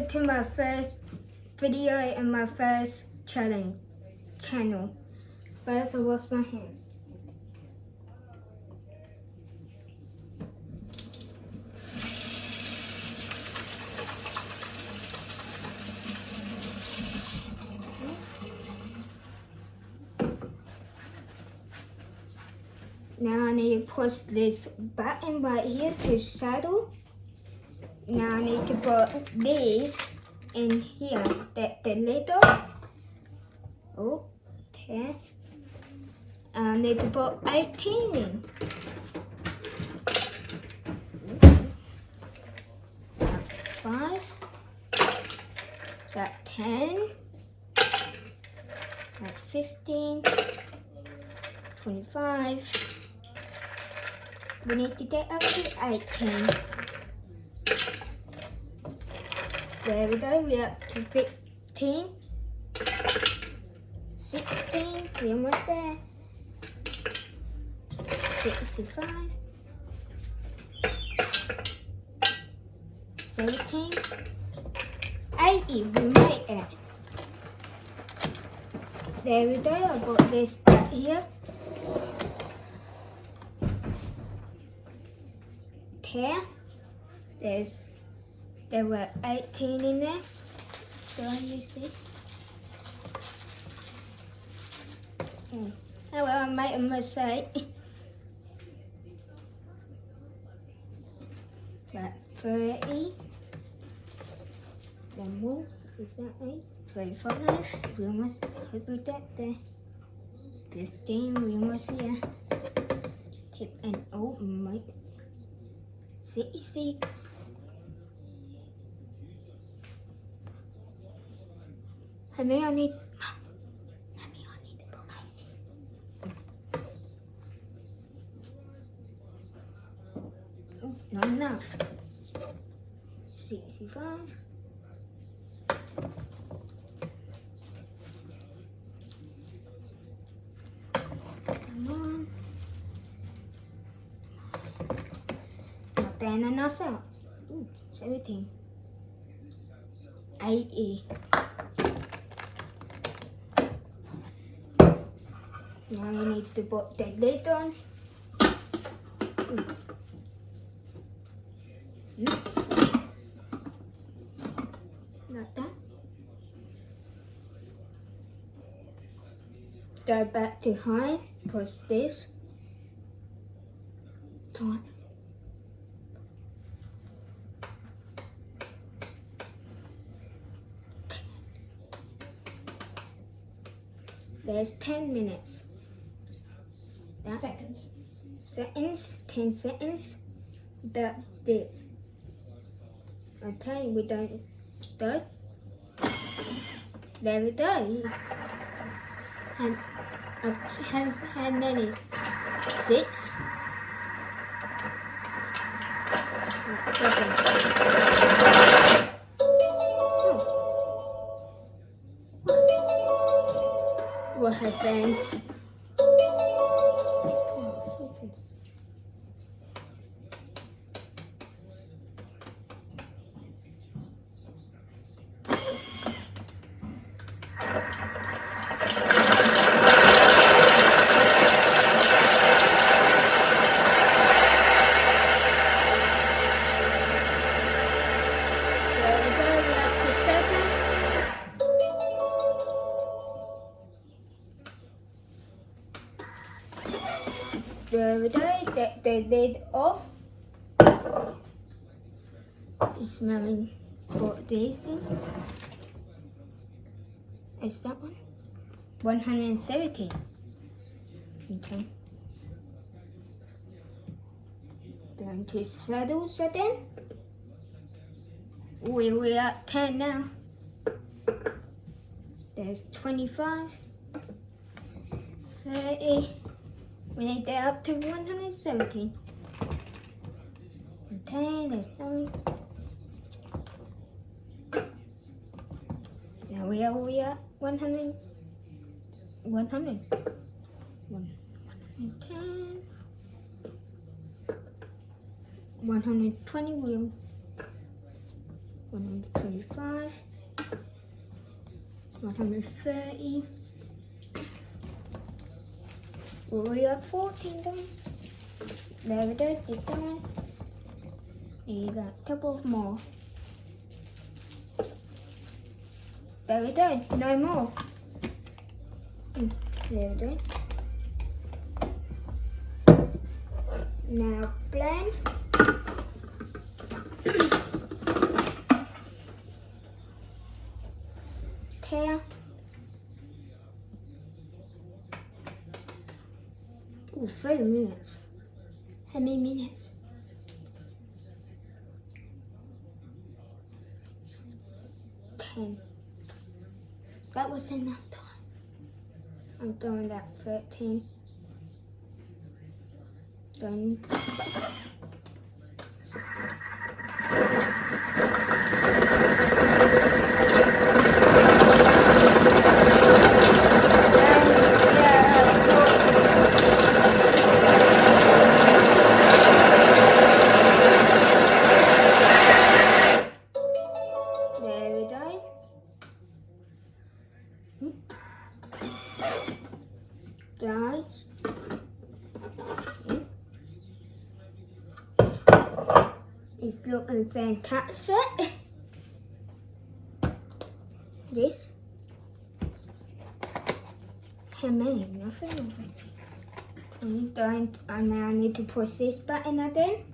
to my first video and my first channel. First, I wash my hands. Now I need to push this button right here to saddle. Now I need to put these in here, the little. Oh, okay. I need to put 18 in. That's 5. That's 10. That's 15. 25. We need to get up to 18. There we go, we're up to 15. 16, we're almost there. 65. 17. 80, we made it. There we go, I got this back here. 10. There were 18 in there. So I use this. Oh well, I made a mistake. But 30. One more. Is that 8? 35. We almost hope we get there. 15. We almost here. Tip and oh my. 60. Honey, I need the book. Oh, not enough. 65. Come on. Not then enough out. Ooh, 17. 80. Now we need to put the lid on. Like that. Go back to high, push this. Turn. There's 10 minutes. That. Seconds, 10 seconds. That's this. Okay, we don't go. There we go. How many? 6. 7. What happened? There we go, get the lid off. Just smelling put this in. Is that one? 170. Okay. Going to saddle setting. We're at 10 now. There's 25. 30. We need that up to 117. Okay, there's 9. Now we are 100. 100. 110. 120 wheel. 125, 130. We are 14 done. There we go, it's done. You got a couple more. There we go, no more. There we go. Now blend. Tear. Oh, 30 minutes. How many minutes? 10. That was enough time. I'm doing that 13. Done. There we go. Guys. It's looking fantastic. This. How many? Nothing. Don't. And now I need to push this button again.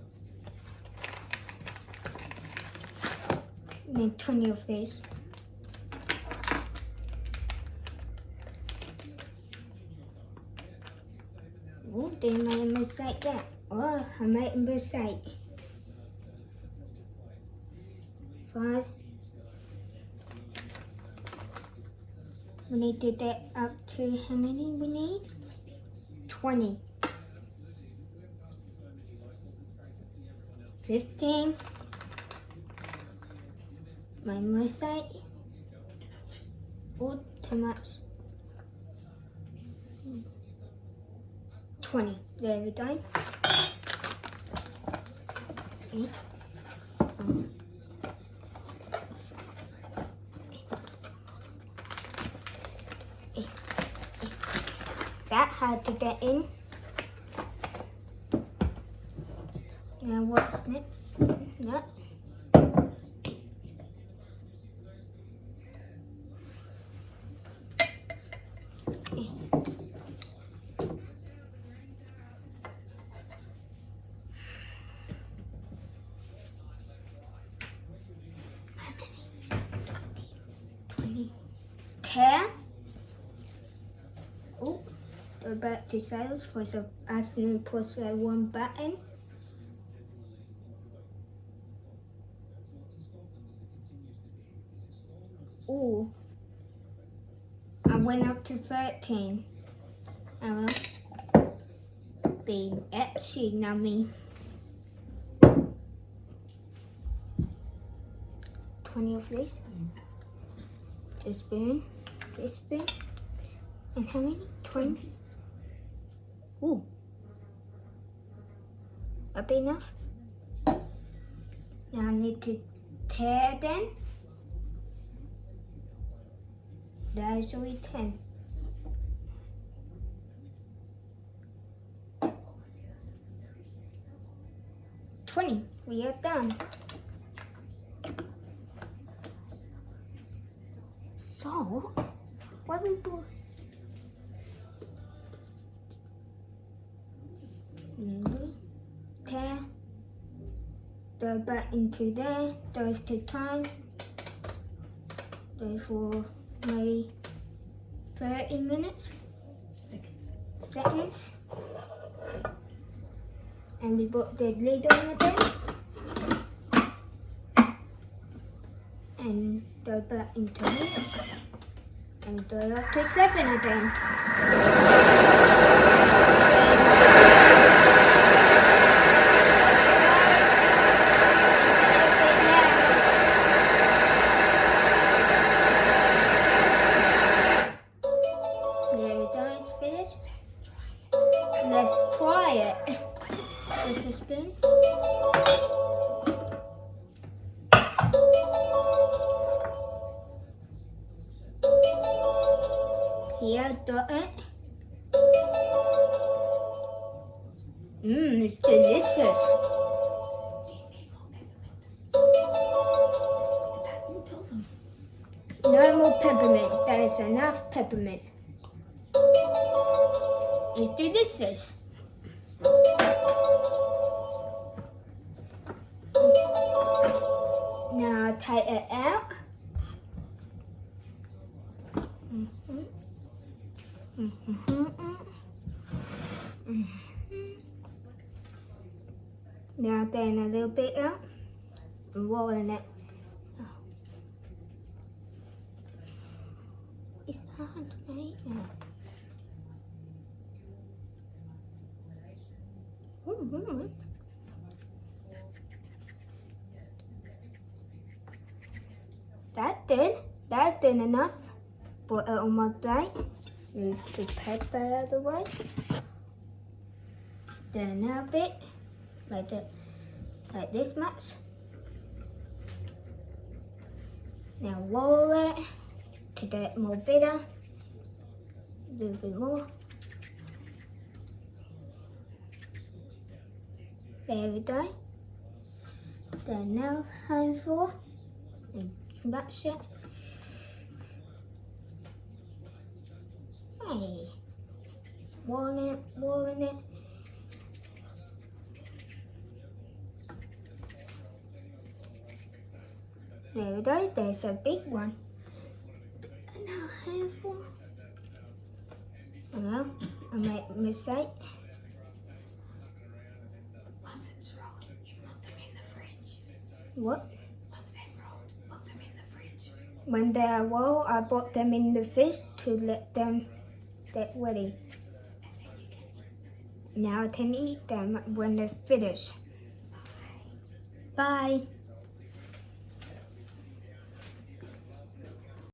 Make 20 of these. Oh, did I make a mistake there? Oh, I made a mistake. 5. We need to get up to how many we need? 20. 15. My mistake. Oh, too much. 20. There we go. Okay. That had to get in. Now what's next? That. Tear. Oh, go back to sales for the accidentally push that one button. Oh, I went up to 13. I will be itchy nummy. 20 of these. This spoon, and how many? 20. Ooh, that'd be enough. Now I need to tear then. That is only 10. 20. We are done. So, what we do? Tear. Go back into there. Goes to time. Go for maybe 30 minutes. Seconds. And we put the lid on again. And go back into it. And go up to 7 again. There we go, it's finished. Let's try it with the spoon. Here, got it. It's delicious. No more peppermint. There is enough peppermint. It's delicious. Now take it out. Now then a little bit out and roll in it. It's hard to make that. That's done enough. Put it on my plate. Move the pepper out of the way. Then a bit, like this much. Now roll it to get it more bitter. A little bit more. There we go. Then now handful and smash it. Hey, rolling it. There we go, there's a big one. And now a handful. Well, I made a mistake. Once it's rolled, you put them in the fridge. What? Once they're rolled, put them in the fridge. When they are rolled, I put them in the fridge to let them get ready. And then you can eat them. Now I can eat them when they're finished. Bye. Bye.